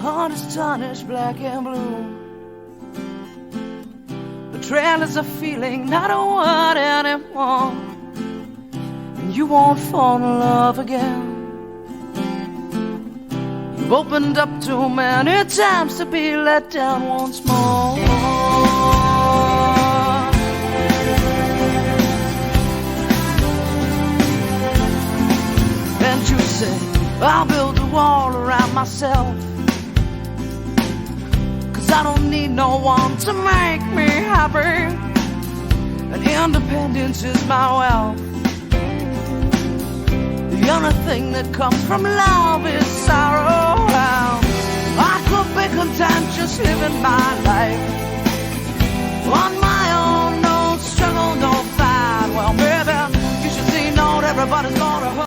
heart is tarnished black and blue. Betrayal is a feeling, not a word anymore, and you won't fall in love again. You've opened up too many times to be let down once more. And you say, I'll build a wall around myself, 'cause I don't need no one to make me happy, and independence is my wealth. The only thing that comes from love is sorrow. I could be content just living my life on my own, no struggle, no fight. Well, baby, you should see not everybody's gonna hurt.